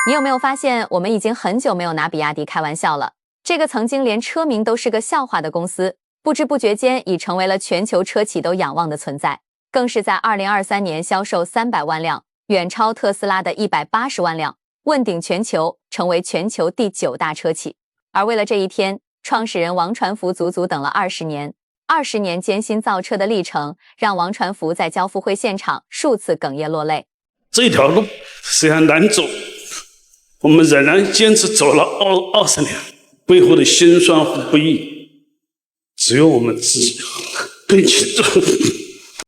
你有没有发现，我们已经很久没有拿比亚迪开玩笑了？这个曾经连车名都是个笑话的公司，不知不觉间已成为了全球车企都仰望的存在，更是在2023年销售300万辆，远超特斯拉的180万辆，问鼎全球，成为全球第9大车企。而为了这一天，创始人王传福足足等了20年。20年艰辛造车的历程，让王传福在交付会现场数次哽咽落泪。这条路虽然难走，我们仍然坚持走了20年，背后的辛酸和不易，只有我们自己更清楚。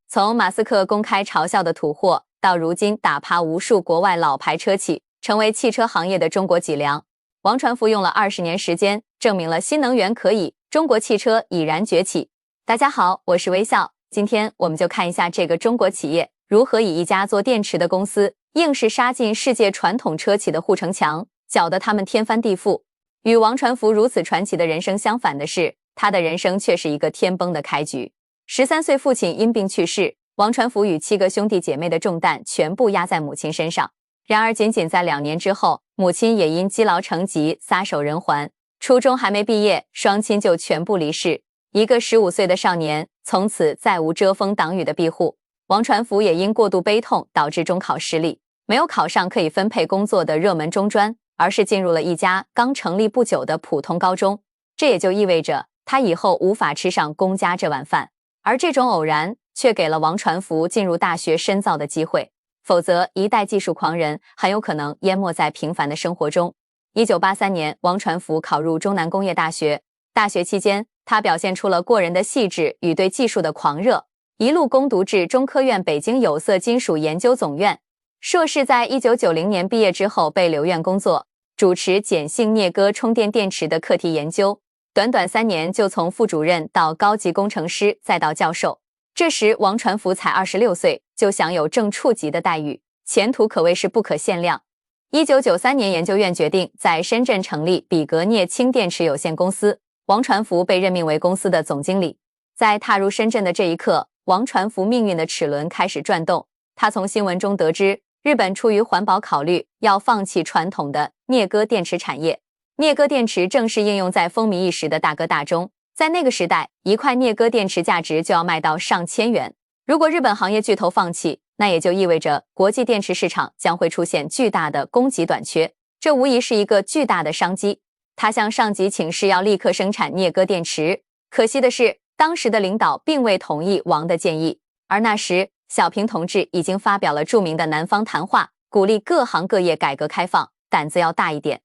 从马斯克公开嘲笑的土货，到如今打趴无数国外老牌车企，成为汽车行业的中国脊梁，王传福用了20年时间，证明了新能源可以，中国汽车已然崛起。大家好，我是微笑，今天我们就看一下这个中国企业如何以一家做电池的公司，硬是杀进世界传统车企的护城墙，搅得他们天翻地覆。与王传福如此传奇的人生相反的是，他的人生却是一个天崩的开局。13岁父亲因病去世，王传福与7个兄弟姐妹的重担全部压在母亲身上。然而仅仅在2年之后，母亲也因积劳成疾撒手人寰，初中还没毕业，双亲就全部离世。一个15岁的少年，从此再无遮风挡雨的庇护。王传福也因过度悲痛导致中考失利，没有考上可以分配工作的热门中专，而是进入了一家刚成立不久的普通高中。这也就意味着他以后无法吃上公家这碗饭。而这种偶然却给了王传福进入大学深造的机会，否则一代技术狂人很有可能淹没在平凡的生活中。1983年，王传福考入中南工业大学。大学期间，他表现出了过人的细致与对技术的狂热，一路攻读至中科院北京有色金属研究总院。硕士在1990年毕业之后被留院工作，主持碱性镍镉充电电池的课题研究。短短3年就从副主任到高级工程师再到教授。这时王传福才26岁，就享有正处级的待遇，前途可谓是不可限量。1993年，研究院决定在深圳成立比格镍氢电池有限公司，王传福被任命为公司的总经理。在踏入深圳的这一刻，王传福命运的齿轮开始转动。他从新闻中得知，日本出于环保考虑，要放弃传统的镍镉电池产业。镍镉电池正是应用在风靡一时的大哥大中，在那个时代，一块镍镉电池价值就要卖到上千元。如果日本行业巨头放弃，那也就意味着国际电池市场将会出现巨大的供给短缺，这无疑是一个巨大的商机。他向上级请示要立刻生产镍镉电池，可惜的是，当时的领导并未同意王的建议。而那时，小平同志已经发表了著名的南方谈话，鼓励各行各业改革开放，胆子要大一点。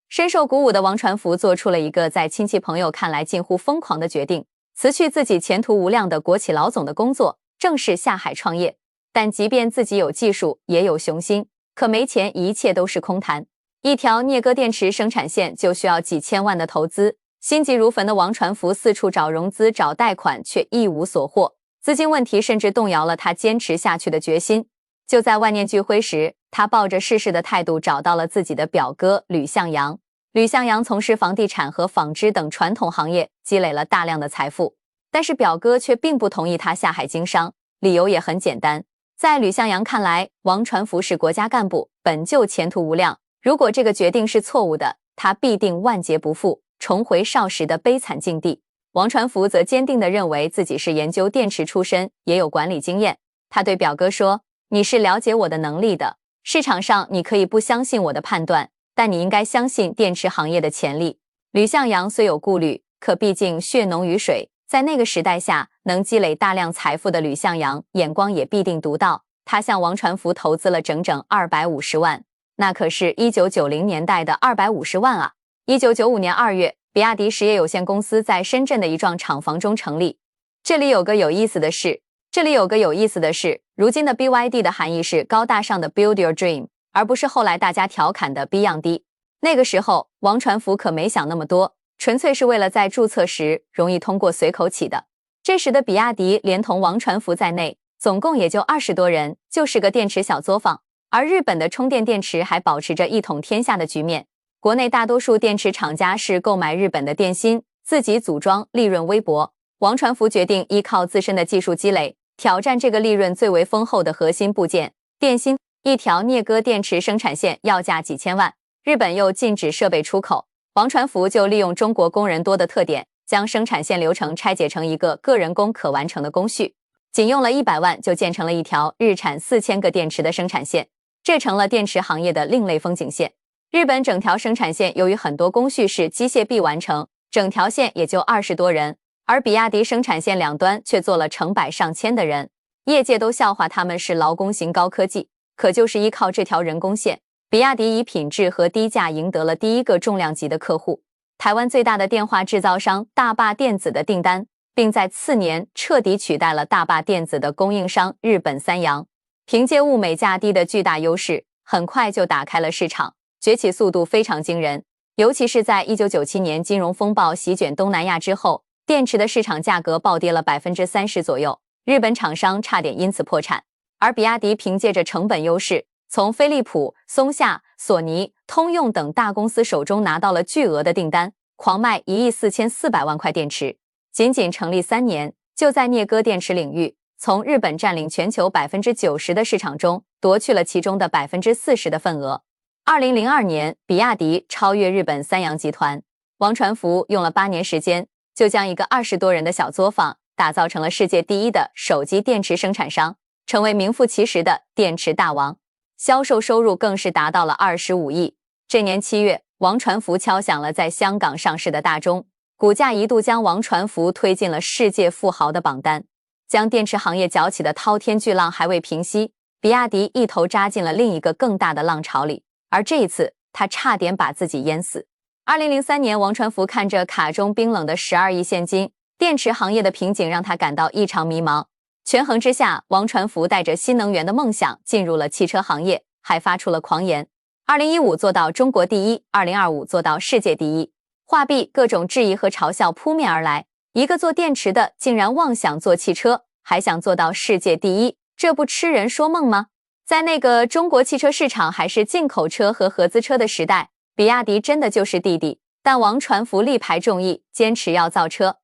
深受鼓舞的王传福做出了一个在亲戚朋友看来近乎疯狂的决定，辞去自己前途无量的国企老总的工作，正式下海创业。但即便自己有技术，也有雄心，可没钱，一切都是空谈。一条镍镉电池生产线就需要几千万的投资，心急如焚的王传福四处找融资找贷款，却一无所获。资金问题甚至动摇了他坚持下去的决心。就在万念俱灰时，他抱着试试的态度找到了自己的表哥吕向阳。吕向阳从事房地产和纺织等传统行业，积累了大量的财富，但是表哥却并不同意他下海经商，理由也很简单。在吕向阳看来，王传福是国家干部，本就前途无量，如果这个决定是错误的，他必定万劫不复，重回少时的悲惨境地。王传福则坚定地认为自己是研究电池出身，也有管理经验。他对表哥说，你是了解我的能力的，市场上你可以不相信我的判断，但你应该相信电池行业的潜力。吕向阳虽有顾虑，可毕竟血浓于水，在那个时代下，能积累大量财富的吕向阳眼光也必定独到。他向王传福投资了整整250万，那可是1990年代的250万啊。1995年2月，比亚迪实业有限公司在深圳的一幢厂房中成立。这里有个有意思的是，如今的 BYD 的含义是高大上的 Build Your Dream， 而不是后来大家调侃的 Beyond。那个时候，王传福可没想那么多，纯粹是为了在注册时容易通过随口起的。这时的比亚迪连同王传福在内，总共也就20多人，就是个电池小作坊。而日本的充电电池还保持着一统天下的局面。国内大多数电池厂家是购买日本的电芯，自己组装，利润微薄。王传福决定依靠自身的技术积累，挑战这个利润最为丰厚的核心部件电芯。一条镍镉电池生产线要价几千万，日本又禁止设备出口，王传福就利用中国工人多的特点，将生产线流程拆解成一个个人工可完成的工序，仅用了100万就建成了一条日产4000个电池的生产线，这成了电池行业的另类风景线。日本整条生产线由于很多工序是机械臂完成，整条线也就20多人，而比亚迪生产线两端却做了成百上千的人，业界都笑话他们是劳工型高科技，可就是依靠这条人工线，比亚迪以品质和低价赢得了第一个重量级的客户，台湾最大的电话制造商大坝电子的订单，并在次年彻底取代了大坝电子的供应商日本三洋。凭借物美价低的巨大优势，很快就打开了市场，崛起速度非常惊人。尤其是在1997年金融风暴席卷东南亚之后，电池的市场价格暴跌了 30% 左右，日本厂商差点因此破产。而比亚迪凭借着成本优势，从飞利浦、松下、索尼、通用等大公司手中拿到了巨额的订单，狂卖1亿4400万块电池。仅仅成立3年，就在镍镉电池领域，从日本占领全球 90% 的市场中夺去了其中的 40% 的份额。2002年，比亚迪超越日本三洋集团，王传福用了8年时间，就将一个20多人的小作坊打造成了世界第一的手机电池生产商，成为名副其实的电池大王，销售收入更是达到了25亿。这年7月，王传福敲响了在香港上市的大钟，股价一度将王传福推进了世界富豪的榜单。将电池行业搅起的滔天巨浪还未平息，比亚迪一头扎进了另一个更大的浪潮里，而这一次他差点把自己淹死。2003年，王传福看着卡中冰冷的12亿现金，电池行业的瓶颈让他感到异常迷茫。权衡之下，王传福带着新能源的梦想进入了汽车行业，还发出了狂言：2015做到中国第一，2025做到世界第一。话毕，各种质疑和嘲笑扑面而来。一个做电池的竟然妄想做汽车，还想做到世界第一，这不痴人说梦吗？在那个中国汽车市场还是进口车和合资车的时代，比亚迪真的就是弟弟，但王传福力排众议，坚持要造车。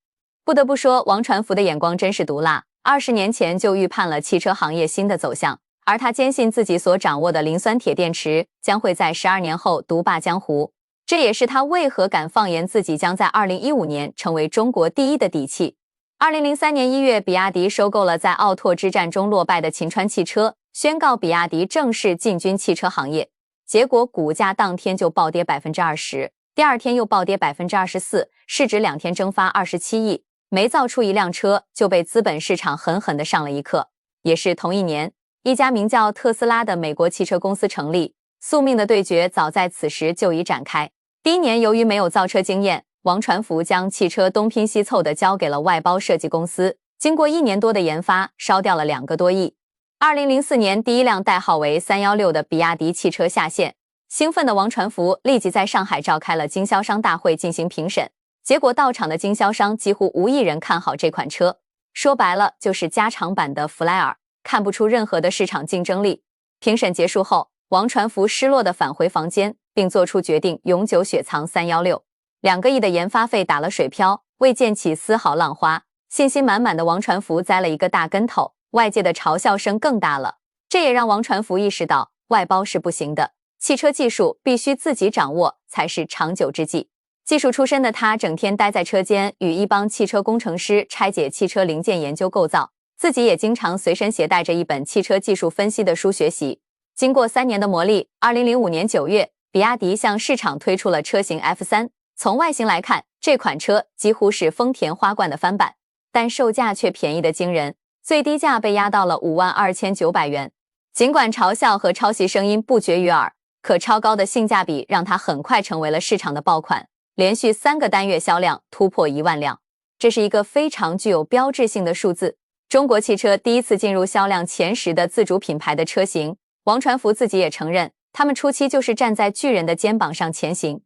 不得不说，王传福的眼光真是毒辣，20年前就预判了汽车行业新的走向，而他坚信自己所掌握的磷酸铁电池将会在12年后独霸江湖。这也是他为何敢放言自己将在2015年成为中国第一的底气。2003年1月，比亚迪收购了在奥拓之战中落败的秦川汽车，宣告比亚迪正式进军汽车行业。结果股价当天就暴跌 20%， 第二天又暴跌 24%， 市值2天蒸发27亿，没造出一辆车就被资本市场狠狠地上了一课。也是同一年，一家名叫特斯拉的美国汽车公司成立，宿命的对决早在此时就已展开。第一年，由于没有造车经验，王传福将汽车东拼西凑地交给了外包设计公司，经过1年多的研发，烧掉了2个多亿。2004年，第一辆代号为316的比亚迪汽车下线，兴奋的王传福立即在上海召开了经销商大会进行评审，结果到场的经销商几乎无一人看好这款车，说白了就是加长版的弗莱尔，看不出任何的市场竞争力。评审结束后，王传福失落地返回房间，并做出决定永久雪藏316，2个亿的研发费打了水漂，未溅起丝毫浪花。信心满满的王传福栽了一个大跟头，外界的嘲笑声更大了。这也让王传福意识到外包是不行的，汽车技术必须自己掌握才是长久之计。技术出身的他整天待在车间，与一帮汽车工程师拆解汽车零件研究构造，自己也经常随身携带着一本汽车技术分析的书学习。经过3年的磨砺，2005年9月，比亚迪向市场推出了车型 F3。从外形来看，这款车几乎是丰田花冠的翻版，但售价却便宜得惊人，最低价被压到了52900元。尽管嘲笑和抄袭声音不绝于耳，可超高的性价比让它很快成为了市场的爆款，连续3个单月销量突破1万辆，这是一个非常具有标志性的数字。中国汽车第一次进入销量前10的自主品牌的车型，王传福自己也承认，他们初期就是站在巨人的肩膀上前行。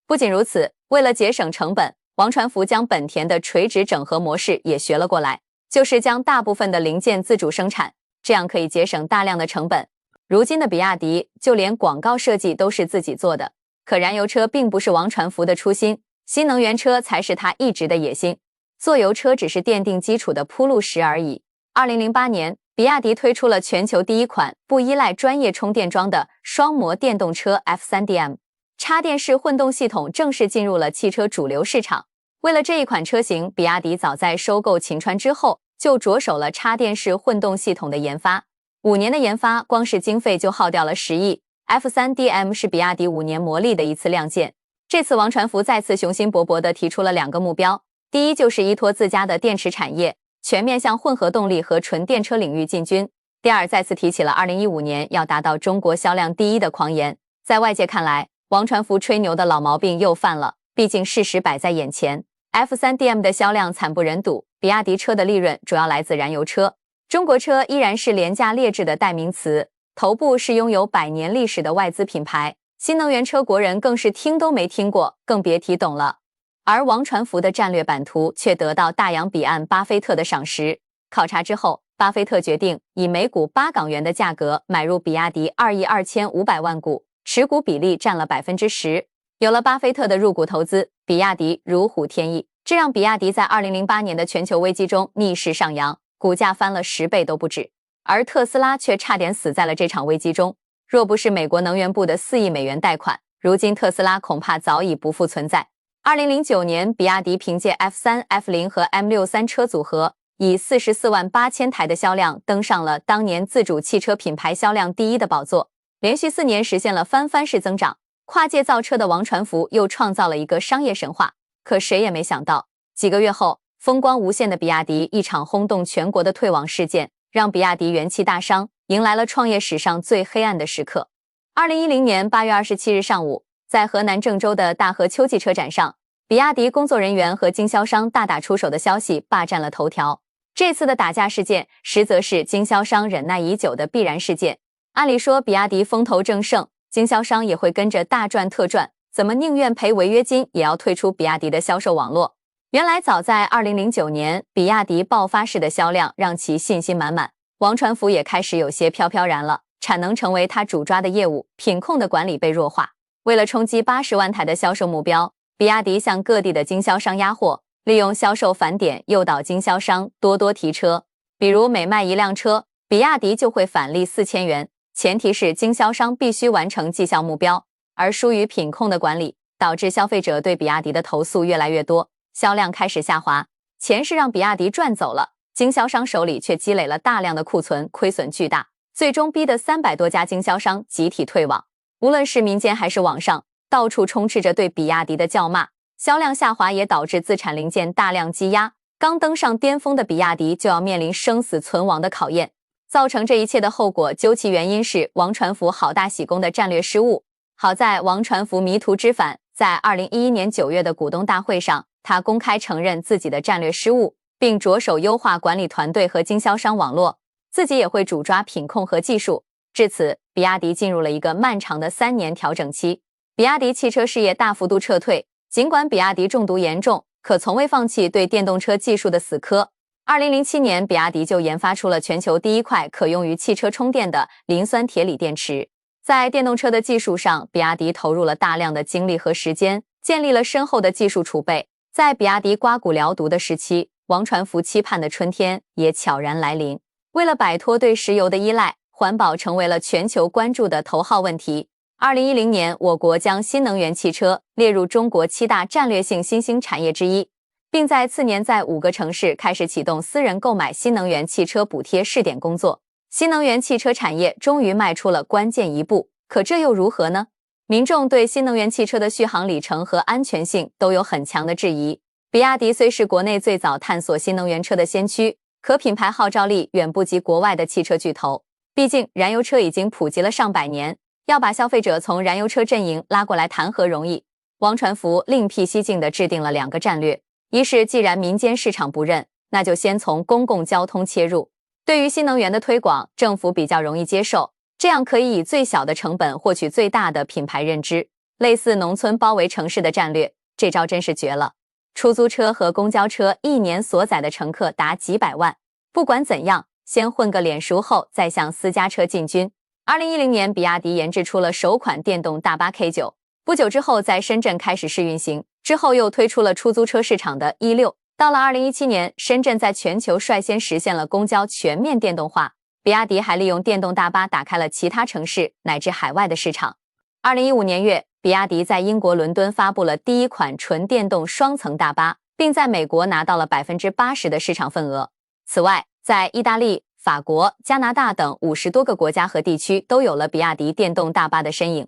不仅如此，为了节省成本，王传福将本田的垂直整合模式也学了过来，就是将大部分的零件自主生产，这样可以节省大量的成本。如今的比亚迪就连广告设计都是自己做的。可燃油车并不是王传福的初心，新能源车才是他一直的野心。做油车只是奠定基础的铺路石而已。2008年，比亚迪推出了全球第一款不依赖专业充电桩的双模电动车 F3DM。插电式混动系统正式进入了汽车主流市场。为了这一款车型，比亚迪早在收购秦川之后，就着手了插电式混动系统的研发。5年的研发，光是经费就耗掉了10亿。F3DM 是比亚迪5年磨砺的一次亮剑。这次王传福再次雄心勃勃地提出了2个目标，第一就是依托自家的电池产业，全面向混合动力和纯电车领域进军。第二，再次提起了2015年要达到中国销量第一的狂言。在外界看来，王传福吹牛的老毛病又犯了，毕竟事实摆在眼前。F3DM 的销量惨不忍睹，比亚迪车的利润主要来自燃油车。中国车依然是廉价劣质的代名词，头部是拥有100年历史的外资品牌，新能源车国人更是听都没听过，更别提懂了。而王传福的战略版图却得到大洋彼岸巴菲特的赏识。考察之后，巴菲特决定以每股8港元的价格买入比亚迪2亿2500万股，持股比例占了10%。有了巴菲特的入股投资，比亚迪如虎添翼，这让比亚迪在2008年的全球危机中逆势上扬，股价翻了10倍都不止。而特斯拉却差点死在了这场危机中，若不是美国能源部的4亿美元贷款，如今特斯拉恐怕早已不复存在。2009年，比亚迪凭借 F3、F0 和 M63 车组合，以44万8千台的销量登上了当年自主汽车品牌销量第一的宝座，连续4年实现了翻番式增长。跨界造车的王传福又创造了一个商业神话。可谁也没想到，几个月后，风光无限的比亚迪一场轰动全国的退网事件，让比亚迪元气大伤，迎来了创业史上最黑暗的时刻。2010年8月27日上午，在河南郑州的大河秋季车展上，比亚迪工作人员和经销商大打出手的消息霸占了头条。这次的打架事件，实则是经销商忍耐已久的必然事件。按理说，比亚迪风头正盛，经销商也会跟着大赚特赚，怎么宁愿赔违约金也要退出比亚迪的销售网络？原来早在2009年，比亚迪爆发式的销量让其信心满满，王传福也开始有些飘飘然了，产能成为他主抓的业务，品控的管理被弱化。为了冲击80万台的销售目标，比亚迪向各地的经销商压货，利用销售返点诱导经销商多多提车。比如每卖1辆车，比亚迪就会返利4000元，前提是经销商必须完成绩效目标。而疏于品控的管理，导致消费者对比亚迪的投诉越来越多，销量开始下滑。钱是让比亚迪赚走了，经销商手里却积累了大量的库存，亏损巨大，最终逼得300多家经销商集体退网。无论是民间还是网上，到处充斥着对比亚迪的叫骂。销量下滑也导致自产零件大量积压，刚登上巅峰的比亚迪就要面临生死存亡的考验。造成这一切的后果，究其原因是王传福好大喜功的战略失误。好在王传福迷途知返，在2011年9月的股东大会上，他公开承认自己的战略失误，并着手优化管理团队和经销商网络，自己也会主抓品控和技术。至此，比亚迪进入了一个漫长的3年调整期。比亚迪汽车事业大幅度撤退，尽管比亚迪中毒严重，可从未放弃对电动车技术的死磕。2007年，比亚迪就研发出了全球第一块可用于汽车充电的磷酸铁锂电池。在电动车的技术上，比亚迪投入了大量的精力和时间，建立了深厚的技术储备。在比亚迪刮骨疗毒的时期，王传福期盼的春天也悄然来临。为了摆脱对石油的依赖，环保成为了全球关注的头号问题。2010年，我国将新能源汽车列入中国7大战略性新兴产业之一，并在次年在5个城市开始启动私人购买新能源汽车补贴试点工作。新能源汽车产业终于迈出了关键一步，可这又如何呢？民众对新能源汽车的续航里程和安全性都有很强的质疑。比亚迪虽是国内最早探索新能源车的先驱，可品牌号召力远不及国外的汽车巨头。毕竟燃油车已经普及了上百年，要把消费者从燃油车阵营拉过来谈何容易？王传福另辟蹊径地制定了2个战略，一是既然民间市场不认，那就先从公共交通切入。对于新能源的推广，政府比较容易接受，这样可以以最小的成本获取最大的品牌认知。类似农村包围城市的战略，这招真是绝了。出租车和公交车1年所载的乘客达几百万，不管怎样，先混个脸熟后再向私家车进军。2010年，比亚迪研制出了首款电动大巴 K9， 不久之后在深圳开始试运行，之后又推出了出租车市场的 E6。到了2017年，深圳在全球率先实现了公交全面电动化，比亚迪还利用电动大巴打开了其他城市乃至海外的市场。2015年月，比亚迪在英国伦敦发布了第一款纯电动双层大巴，并在美国拿到了80%的市场份额。此外，在意大利、法国、加拿大等50多个国家和地区都有了比亚迪电动大巴的身影。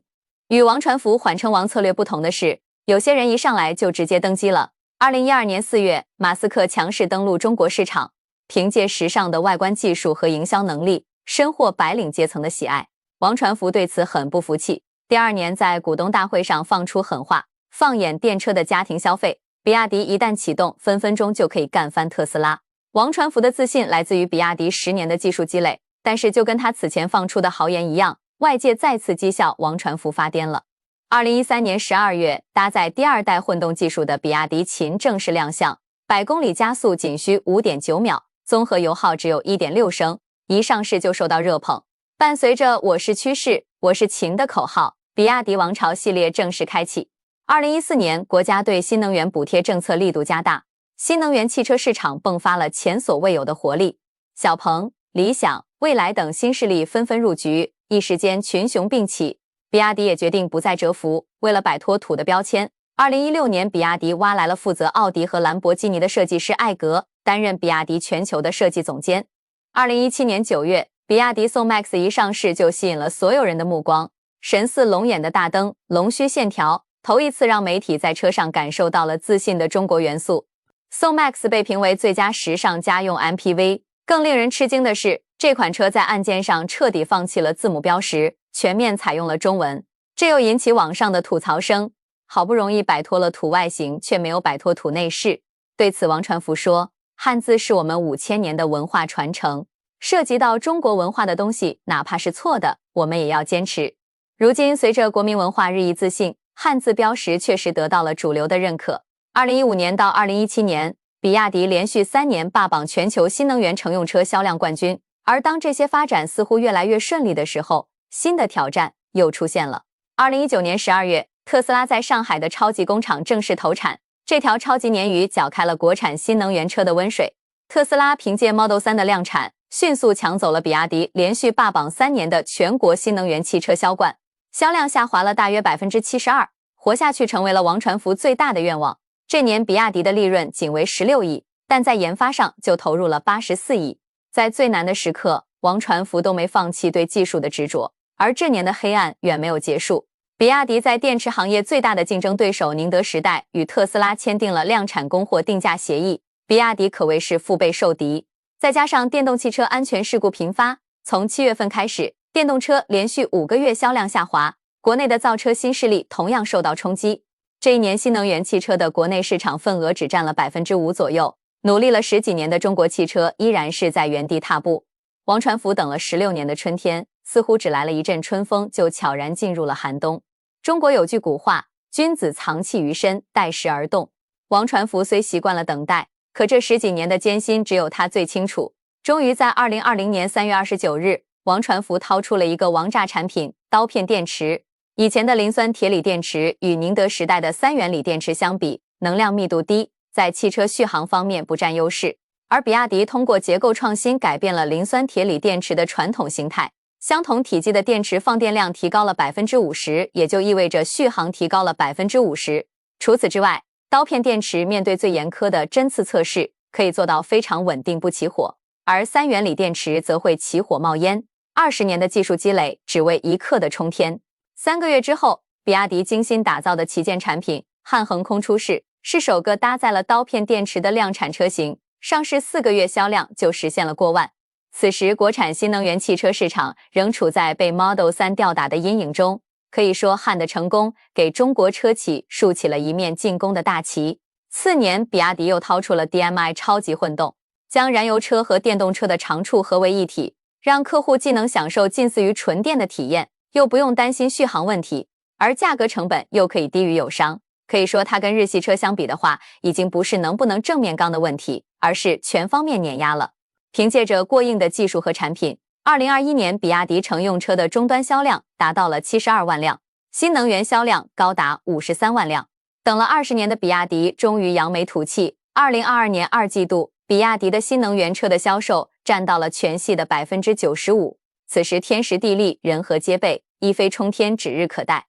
与王传福缓称王策略不同的是，有些人一上来就直接登基了。2012年4月，马斯克强势登陆中国市场，凭借时尚的外观技术和营销能力，深获白领阶层的喜爱。王传福对此很不服气，第二年在股东大会上放出狠话，放眼电车的家庭消费，比亚迪一旦启动，分分钟就可以干翻特斯拉。王传福的自信来自于比亚迪10年的技术积累，但是就跟他此前放出的豪言一样，外界再次讥笑王传福发癫了。2013年12月，搭载第二代混动技术的比亚迪秦正式亮相，100公里加速仅需 5.9 秒，综合油耗只有 1.6 升，一上市就受到热捧。伴随着我是趋势，我是秦的口号，比亚迪王朝系列正式开启。2014年，国家对新能源补贴政策力度加大，新能源汽车市场迸发了前所未有的活力，小鹏、理想、蔚来等新势力纷纷入局，一时间群雄并起。比亚迪也决定不再蛰伏，为了摆脱土的标签，2016年比亚迪挖来了负责奥迪和兰博基尼的设计师艾格，担任比亚迪全球的设计总监。2017年9月，比亚迪宋 MAX 一上市就吸引了所有人的目光，神似龙眼的大灯，龙须线条，头一次让媒体在车上感受到了自信的中国元素。宋 MAX 被评为最佳时尚家用 MPV， 更令人吃惊的是，这款车在按键上彻底放弃了字母标识，全面采用了中文，这又引起网上的吐槽声。好不容易摆脱了土外形，却没有摆脱土内饰。对此，王传福说，汉字是我们5000年的文化传承，涉及到中国文化的东西，哪怕是错的，我们也要坚持。如今，随着国民文化日益自信，汉字标识确实得到了主流的认可。2015年到2017年，比亚迪连续3年霸榜全球新能源乘用车销量冠军。而当这些发展似乎越来越顺利的时候，新的挑战又出现了。2019年12月，特斯拉在上海的超级工厂正式投产，这条超级鲶鱼搅开了国产新能源车的温水。特斯拉凭借 Model 3的量产，迅速抢走了比亚迪连续霸榜3年的全国新能源汽车销冠，销量下滑了大约 72%， 活下去成为了王传福最大的愿望。这年比亚迪的利润仅为16亿，但在研发上就投入了84亿。在最难的时刻，王传福都没放弃对技术的执着，而这年的黑暗远没有结束。比亚迪在电池行业最大的竞争对手宁德时代与特斯拉签订了量产供货定价协议，比亚迪可谓是腹背受敌。再加上电动汽车安全事故频发，从7月份开始，电动车连续5个月销量下滑，国内的造车新势力同样受到冲击。这一年，新能源汽车的国内市场份额只占了 5% 左右，努力了10几年的中国汽车依然是在原地踏步。王传福等了16年的春天，似乎只来了一阵春风，就悄然进入了寒冬。中国有句古话，君子藏器于身，待时而动。王传福虽习惯了等待，可这10几年的艰辛只有他最清楚。终于在2020年3月29日，王传福掏出了一个王炸产品——刀片电池。以前的磷酸铁锂电池与宁德时代的3元锂电池相比，能量密度低，在汽车续航方面不占优势。而比亚迪通过结构创新改变了磷酸铁锂电池的传统形态，相同体积的电池放电量提高了 50%， 也就意味着续航提高了 50%。除此之外，刀片电池面对最严苛的针刺测试，可以做到非常稳定不起火，而3元锂电池则会起火冒烟。20年的技术积累，只为1刻的冲天。3个月之后，比亚迪精心打造的旗舰产品汉横空出世，是首个搭载了刀片电池的量产车型，上市4个月销量就实现了过万。此时，国产新能源汽车市场仍处在被 Model 3吊打的阴影中，可以说汉的成功给中国车企竖起了一面进攻的大旗。次年，比亚迪又掏出了 DMI 超级混动，将燃油车和电动车的长处合为一体，让客户既能享受近似于纯电的体验，又不用担心续航问题，而价格成本又可以低于友商。可以说，它跟日系车相比的话，已经不是能不能正面刚的问题，而是全方面碾压了。凭借着过硬的技术和产品，2021年比亚迪乘用车的终端销量达到了72万辆，新能源销量高达53万辆。等了20年的比亚迪终于扬眉吐气，2022年2季度，比亚迪的新能源车的销售占到了全系的 95%。此时天时地利人和皆备，一飞冲天指日可待。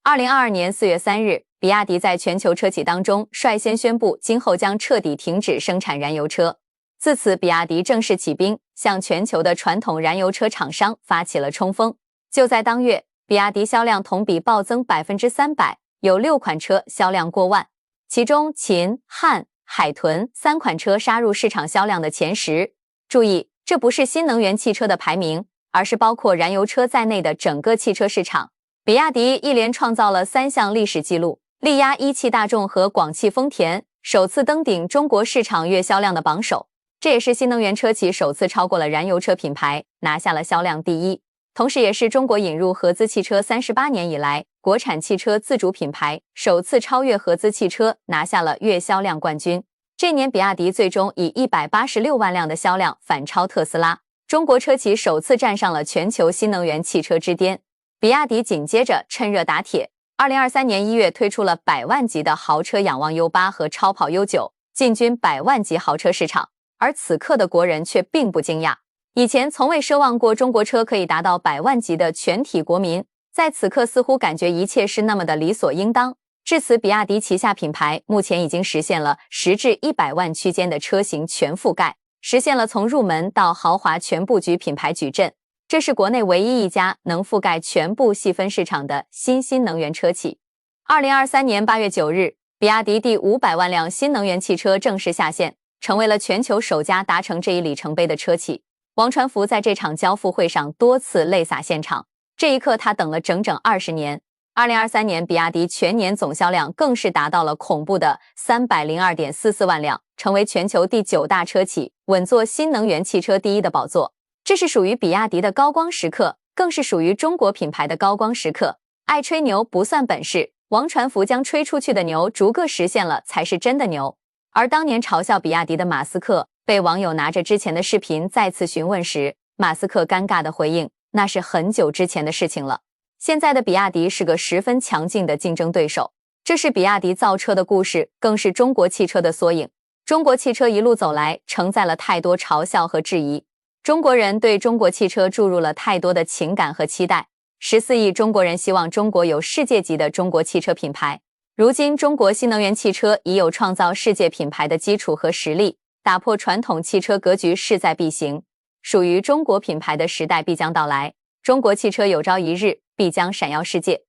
2022年4月3日，比亚迪在全球车企当中率先宣布，今后将彻底停止生产燃油车。自此，比亚迪正式起兵，向全球的传统燃油车厂商发起了冲锋。就在当月，比亚迪销量同比暴增300%，有6款车销量过万，其中秦、汉、海豚3款车杀入市场销量的前10。注意，这不是新能源汽车的排名，而是包括燃油车在内的整个汽车市场。比亚迪一连创造了3项历史纪录，力压一汽大众和广汽丰田，首次登顶中国市场月销量的榜首。这也是新能源车企首次超过了燃油车品牌，拿下了销量第1。同时也是中国引入合资汽车38年以来，国产汽车自主品牌首次超越合资汽车，拿下了月销量冠军。这年比亚迪最终以186万辆的销量反超特斯拉，中国车企首次站上了全球新能源汽车之巅。比亚迪紧接着趁热打铁，2023年1月推出了100万级的豪车仰望 U8 和超跑 U9， 进军100万级豪车市场。而此刻的国人却并不惊讶，以前从未奢望过中国车可以达到100万级的全体国民，在此刻似乎感觉一切是那么的理所应当。至此，比亚迪旗下品牌目前已经实现了10至100万区间的车型全覆盖，实现了从入门到豪华全布局品牌矩阵。这是国内唯一一家能覆盖全部细分市场的新能源车企。2023年8月9日，比亚迪第500万辆新能源汽车正式下线，成为了全球首家达成这一里程碑的车企。王传福在这场交付会上多次泪洒现场，这一刻他等了整整20年。2023年，比亚迪全年总销量更是达到了恐怖的302.44万辆，成为全球第9大车企，稳坐新能源汽车第1的宝座。这是属于比亚迪的高光时刻，更是属于中国品牌的高光时刻。爱吹牛不算本事，王传福将吹出去的牛逐个实现了，才是真的牛。而当年嘲笑比亚迪的马斯克，被网友拿着之前的视频再次询问时，马斯克尴尬的回应，那是很久之前的事情了。现在的比亚迪是个十分强劲的竞争对手，这是比亚迪造车的故事，更是中国汽车的缩影。中国汽车一路走来，承载了太多嘲笑和质疑。中国人对中国汽车注入了太多的情感和期待，14亿中国人希望中国有世界级的中国汽车品牌。如今，中国新能源汽车已有创造世界品牌的基础和实力，打破传统汽车格局势在必行。属于中国品牌的时代必将到来，中国汽车有朝一日必将闪耀世界。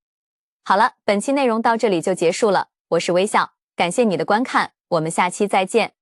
好了，本期内容到这里就结束了，我是微笑，感谢你的观看，我们下期再见。